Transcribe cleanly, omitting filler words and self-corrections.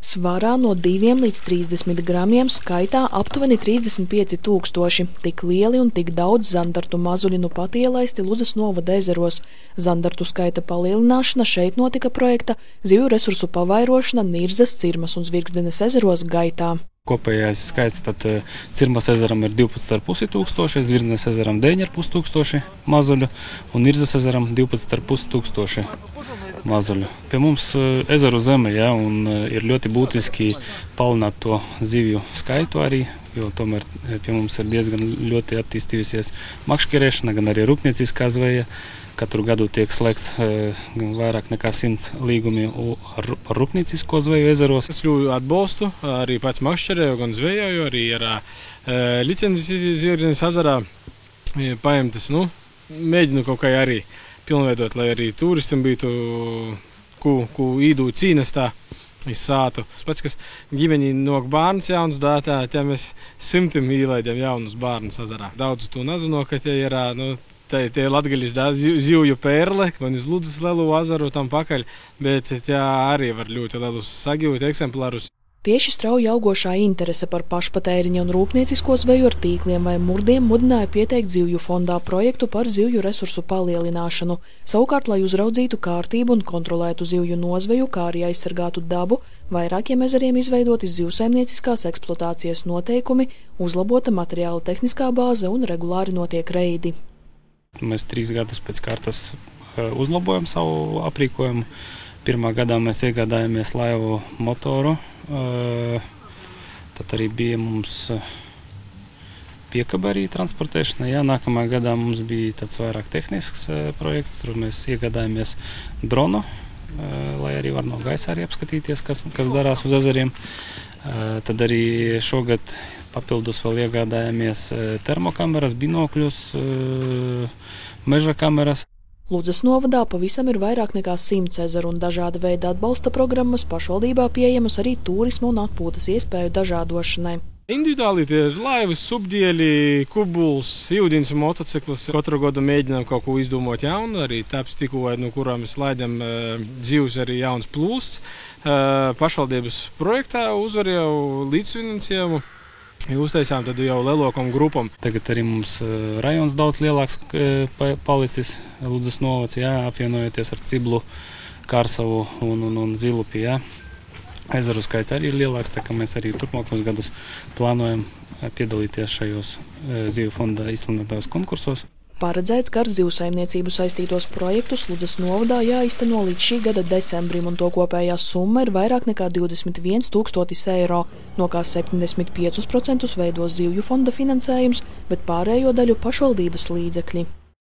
Svarā no 2 līdz 30 gramiem, skaitā aptuveni 35 000. Tik lieli un tik daudz zandartu mazuļi nu pat ielaisti Ludzas novada ezeros. Zandartu skaita palielināšana šeit notika projekta zivju resursu pavairošana Nirzas, Cirmas un Zvirgzdenes ezeros gaitā. Kopējais skaits tad Cirmas ezeram ir 12,5 tūkstoši, Zvirgzdenes ezeram 9,5 tūkstoši mazuļu un Nirzas ezeram 12,5 tūkstoši mazuļu. Pie mums ezeru zeme, un ir ļoti būtiski palielināt to zivju skaitu arī, jo tomēr pie mums ir diezgan ļoti attīstījusies makšķerēšana, gan arī rūpnieciskā zveja. Katru gadu tiek slēgts vairāk nekā 100 līgumi par rūpniecisko zveju ezeros. Es ļoti atbalstu, arī pats makšķerēju, gan zvejoju, arī ar licences Zvirgzdenes ezerā paimtas, mēģinu kaut kā arī pilnveidot, lai arī turistiem būtu, ko īdu cīnestā izsātu. Pats, kas ģimeņi nok bārns jauns dātā, tā mēs 100 īlaidiem jaunus bārnus ezerā. Daudz to nezinu, ka tie ir, tie latgaļas zivju pērle, man iz Ludzas lielu ezeru tam pakaļ, bet tā arī var ļoti lielus sagivot eksemplārus. Tieši strauji augošā interese par pašpatēriņa un rūpniecisko zveju ar tīkliem vai murdiem mudināja pieteikt Zivju fondā projektu par zivju resursu palielināšanu. Savukārt, lai uzraudzītu kārtību un kontrolētu zivju nozveju, kā arī aizsargātu dabu, vairākiem ezeriem izveidoti zivsaimnieciskās eksploatācijas noteikumi, uzlabota materiāla tehniskā bāze un regulāri notiek reidi. Mēs 3 gadus pēc kārtas uzlabojam savu aprīkojumu. Pirmā gadā mēs iegādājāmies laivu motoru, tad arī bija mums piekaba arī transportēšana. Nākamā gadā mums bija tāds vairāk tehnisks projekts, tur mēs iegādājāmies dronu, lai arī var no gaisa arī apskatīties, kas darās uz ezeriem. Tad arī šogad papildus vēl iegādājāmies termokameras, binokļus, meža kameras. Ludzas novadā pavisam ir vairāk nekā 100 ezeru un dažāda veida atbalsta programmas, pašvaldībā pieejamas arī turisma un atpūtas iespēju dažādošanai. Individuāli tie ir laivas, subdieļi, kubuls, ūdens motociklis. Katru gadu mēģinām kaut ko izdomāt jaunu, arī tāpēc tikko, no kurām mēs laidam zivs arī jauns plūsts. Pašvaldības projektā uzvarēju līdzfinansējumu. Uztaisām tad jau lielākam grupam. Tagad arī mums rajons daudz lielāks palicis, Ludzas novads, apvienojoties ar Ciblu, Kārsavu un Zilupi. Ezeru skaits arī ir lielāks, tā kā mēs arī turpmākos gadus plānojam piedalīties šajos Zivju fonda izsludinātajos konkursos. Paredzēts, ka ar zivsaimniecību saistītos projektus Ludzas novadā jāizteno līdz šī gada decembrim, un to kopējā summa ir vairāk nekā 21 000 eiro, no kā 75% veidos Zivju fonda finansējums, bet pārējo daļu pašvaldības līdzekļi.